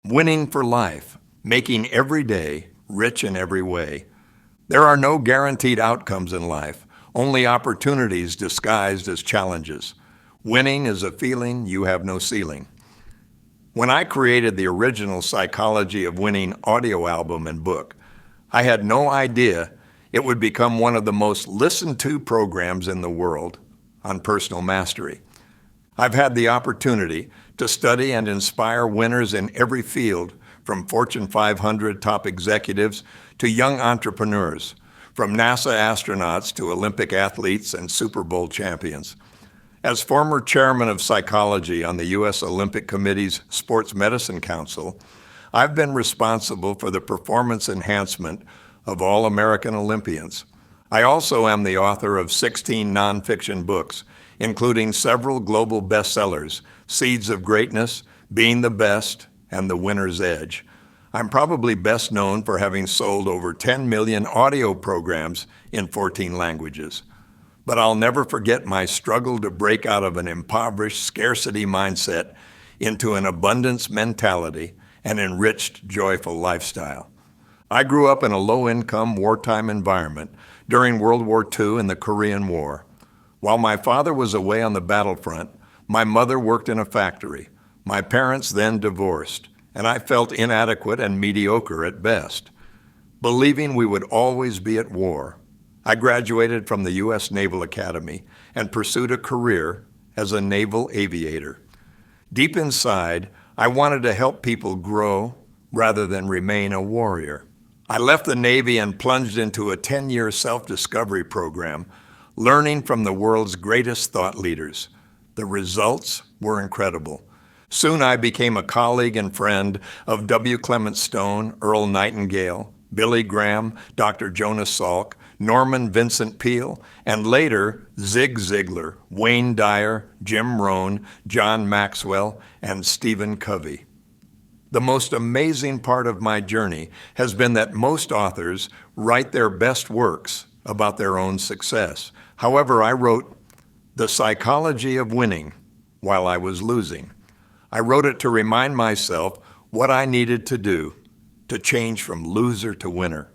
Winning for life, making every day rich in every way. There are no guaranteed outcomes in life, only opportunities disguised as challenges. Winning is a feeling you have no ceiling. When I created the original Psychology of Winning audio album and book, I had no idea it would become one of the most listened to programs in the world on personal mastery. I've had the opportunity to study and inspire winners in every field, from Fortune 500 top executives to young entrepreneurs, from NASA astronauts to Olympic athletes and Super Bowl champions. As former chairman of psychology on the U.S. Olympic Committee's Sports Medicine Council, I've been responsible for the performance enhancement of all American Olympians. I also am the author of 16 nonfiction books, including several global bestsellers, Seeds of Greatness, Being the Best, and The Winner's Edge. I'm probably best known for having sold over 10 million audio programs in 14 languages. But I'll never forget my struggle to break out of an impoverished scarcity mindset into an abundance mentality and enriched, joyful lifestyle. I grew up in a low-income wartime environment during World War II and the Korean War. While my father was away on the battlefront, my mother worked in a factory. My parents then divorced, and I felt inadequate and mediocre at best. Believing we would always be at war, I graduated from the U.S. Naval Academy and pursued a career as a naval aviator. Deep inside, I wanted to help people grow rather than remain a warrior. I left the Navy and plunged into a 10-year self-discovery program, learning from the world's greatest thought leaders. The results were incredible. Soon I became a colleague and friend of W. Clement Stone, Earl Nightingale, Billy Graham, Dr. Jonas Salk, Norman Vincent Peale, and later Zig Ziglar, Wayne Dyer, Jim Rohn, John Maxwell, and Stephen Covey. The most amazing part of my journey has been that most authors write their best works about their own success. However, I wrote The Psychology of Winning while I was losing. I wrote it to remind myself what I needed to do to change from loser to winner.